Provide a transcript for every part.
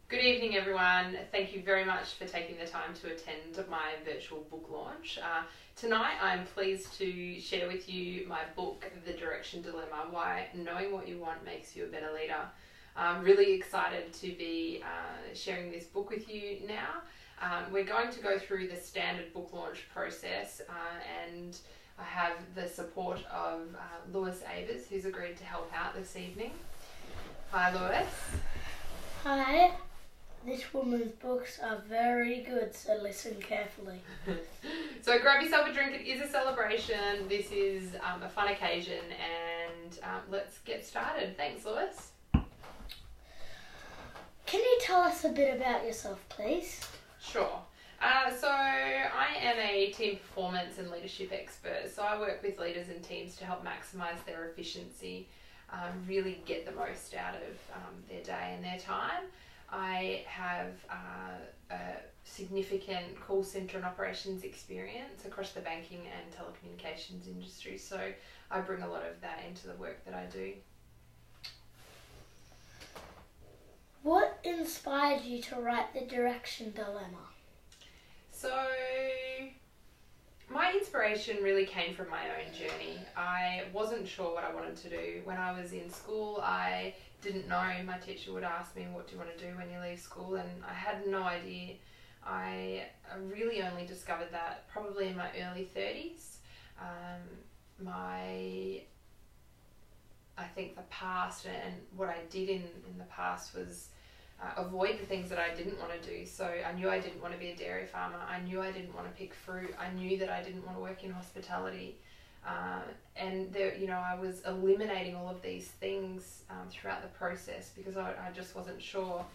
Good evening, everyone. Thank you very much for taking the time to attend my virtual book launch. Tonight, I'm pleased to share with you my book, The Direction Dilemma, Why Knowing What You Want Makes You a Better Leader. I'm really excited to be sharing this book with you now. We're going to go through the standard book launch process and I have the support of Lewis Avers, who's agreed to help out this evening. Hi, Lewis. Hi. This woman's books are very good, so listen carefully. So grab yourself a drink, it is a celebration, this is a fun occasion, and let's get started. Thanks, Lewis. Can you tell us a bit about yourself, please? Sure. So I am a team performance and leadership expert, so I work with leaders and teams to help maximise their efficiency, really get the most out of their day and their time. I have a significant call centre and operations experience across the banking and telecommunications industry, so I bring a lot of that into the work that I do. What inspired you to write The Direction Dilemma? So my inspiration really came from my own journey. I wasn't sure what I wanted to do. When I was in school, I didn't know. My teacher would ask me, what do you want to do when you leave school? And I had no idea. I really only discovered that probably in my early 30s. I think the past and what I did in the past was avoid the things that I didn't want to do. So I knew I didn't want to be a dairy farmer. I knew I didn't want to pick fruit. I knew that I didn't want to work in hospitality. And there, I was eliminating all of these things throughout the process because I just wasn't sure.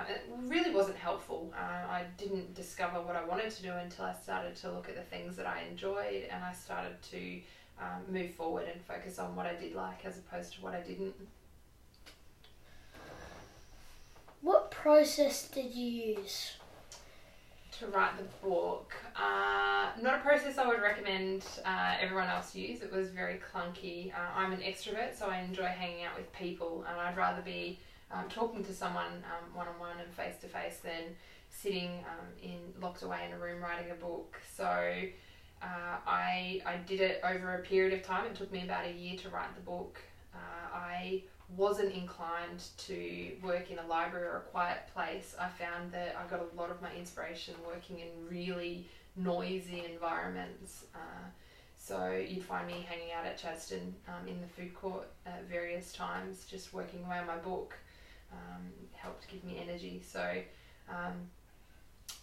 It really wasn't helpful. I didn't discover what I wanted to do until I started to look at the things that I enjoyed, and I started to move forward and focus on what I did like as opposed to what I didn't. What process did you use to write the book? Not a process I would recommend everyone else use. It was very clunky. I'm an extrovert, so I enjoy hanging out with people, and I'd rather be talking to someone one-on-one and face-to-face than sitting locked away in a room writing a book. So I did it over a period of time. It took me about a year to write the book. I wasn't inclined to work in a library or a quiet place. I found that I got a lot of my inspiration working in really noisy environments. So you'd find me hanging out at Chadstone in the food court at various times, just working away on my book. Helped give me energy. So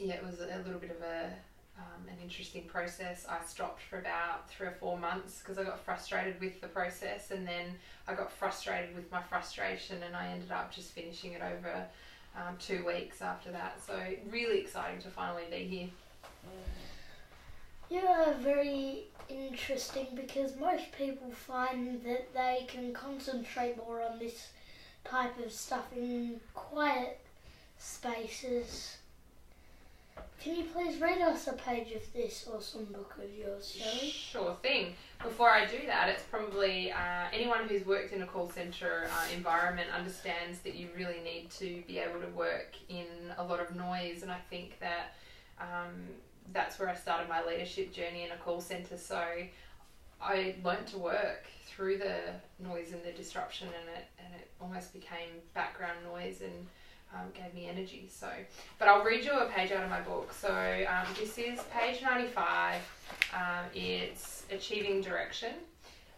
it was a little bit of an interesting process. I stopped for about 3 or 4 months because I got frustrated with the process, and then I got frustrated with my frustration, and I ended up just finishing it over 2 weeks after that. So really exciting to finally be here. You are very interesting because most people find that they can concentrate more on this type of stuff in quiet spaces. Can you please read us a page of this awesome book of yours, Shelley? Sure thing. Before I do that, it's probably anyone who's worked in a call centre environment understands that you really need to be able to work in a lot of noise, and I think that that's where I started my leadership journey in a call centre. So I learnt to work through the noise and the disruption, and it almost became background noise and gave me energy. So, but I'll read you a page out of my book. So this is page 95. It's Achieving Direction,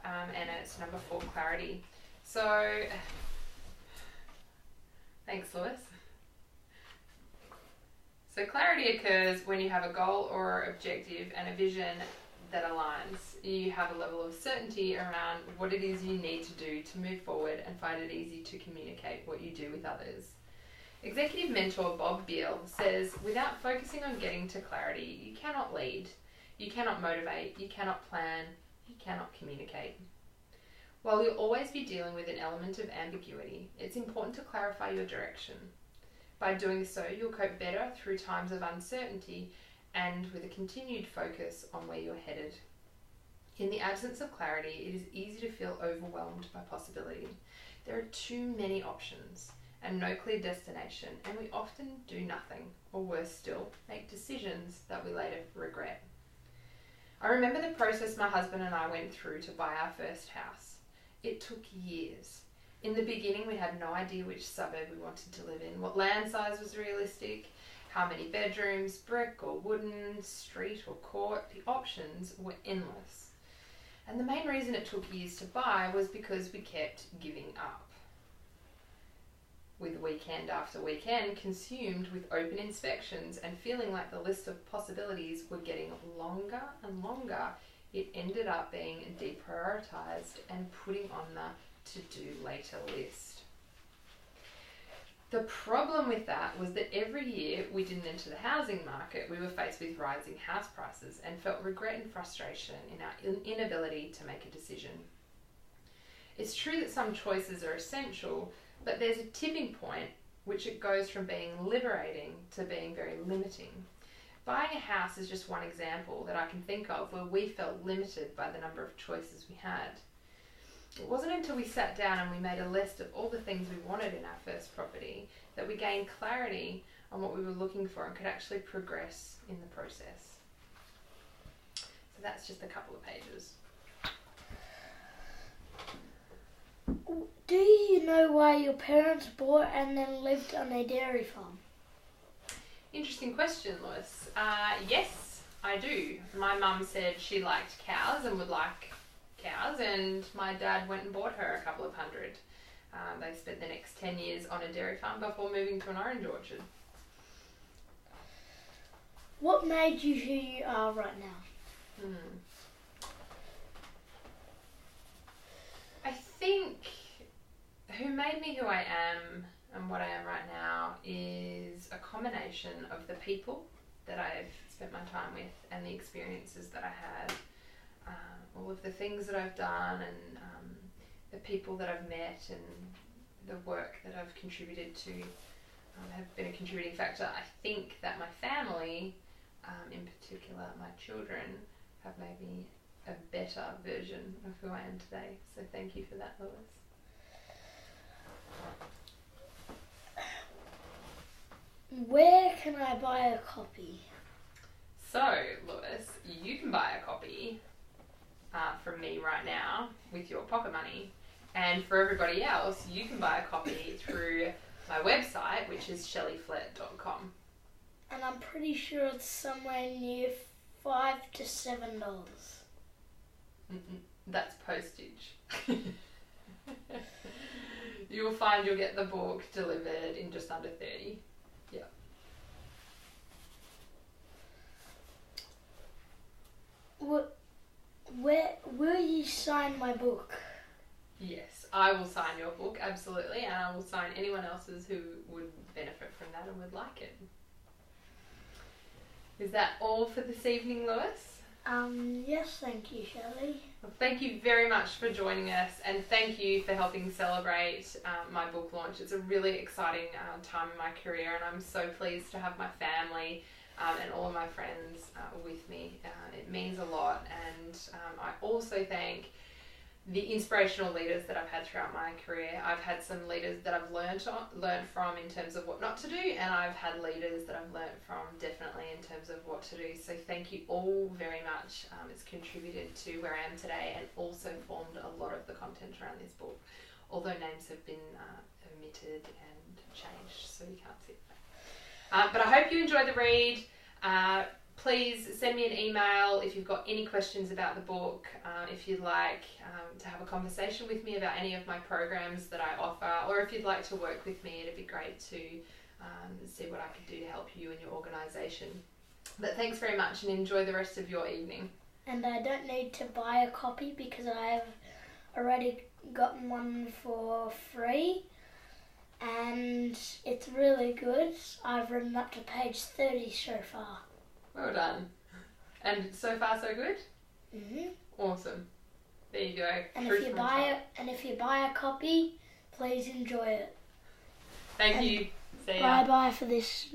and it's number 4, Clarity. So, thanks, Lewis. So clarity occurs when you have a goal or objective and a vision that aligns. You have a level of certainty around what it is you need to do to move forward and find it easy to communicate what you do with others. Executive mentor Bob Beal says, without focusing on getting to clarity, you cannot lead, you cannot motivate, you cannot plan, you cannot communicate. While you'll always be dealing with an element of ambiguity, it's important to clarify your direction. By doing so, you'll cope better through times of uncertainty and with a continued focus on where you're headed. In the absence of clarity, it is easy to feel overwhelmed by possibility. There are too many options, and no clear destination, and we often do nothing, or worse still, make decisions that we later regret. I remember the process my husband and I went through to buy our first house. It took years. In the beginning, we had no idea which suburb we wanted to live in, what land size was realistic, how many bedrooms, brick or wooden, street or court. The options were endless. And the main reason it took years to buy was because we kept giving up. With weekend after weekend consumed with open inspections and feeling like the list of possibilities were getting longer and longer, it ended up being deprioritized and putting on the to-do later list. The problem with that was that every year we didn't enter the housing market, we were faced with rising house prices and felt regret and frustration in our inability to make a decision. It's true that some choices are essential, but there's a tipping point which it goes from being liberating to being very limiting. Buying a house is just one example that I can think of where we felt limited by the number of choices we had. It wasn't until we sat down and we made a list of all the things we wanted in our first property that we gained clarity on what we were looking for and could actually progress in the process. So that's just a couple of pages. Do you know why your parents bought and then lived on a dairy farm? Interesting question, Lewis. Yes, I do. My mum said she liked cows and would like cows, and my dad went and bought her a couple of hundred. They spent the next 10 years on a dairy farm before moving to an orange orchard. What made you who you are right now? I think who made me who I am and what I am right now is a combination of the people that I've spent my time with and the experiences that I had, all of the things that I've done and the people that I've met and the work that I've contributed to have been a contributing factor. I think that my family, in particular my children, have made me a better version of who I am today. So thank you for that, Lewis. Where can I buy a copy? So, Lewis, you can buy a copy from me right now with your pocket money. And for everybody else, you can buy a copy through my website, which is shelleyflett.com. And I'm pretty sure it's somewhere near $5 to $7. That's postage. You'll find you'll get the book delivered in just under 30. Yeah. Where will you sign my book? Yes, I will sign your book, absolutely, and I will sign anyone else's who would benefit from that and would like it. Is that all for this evening, Lewis? Yes, thank you, Shelley. Well, thank you very much for joining us, and thank you for helping celebrate my book launch. It's a really exciting time in my career, and I'm so pleased to have my family and all of my friends with me. It means a lot, and I also thank the inspirational leaders that I've had throughout my career. I've had some leaders that I've learned from in terms of what not to do, and I've had leaders that I've learned from definitely in terms of what to do. So thank you all very much. It's contributed to where I am today and also formed a lot of the content around this book, although names have been omitted and changed, so you can't see that. But I hope you enjoyed the read. Please send me an email if you've got any questions about the book, if you'd like to have a conversation with me about any of my programs that I offer, or if you'd like to work with me, it'd be great to see what I could do to help you and your organisation. But thanks very much and enjoy the rest of your evening. And I don't need to buy a copy because I've already gotten one for free and it's really good. I've written up to page 30 so far. Well done. And so far so good? Mhm. Awesome. There you go. And if you buy a copy, please enjoy it. Thank you. See ya. Bye bye for this.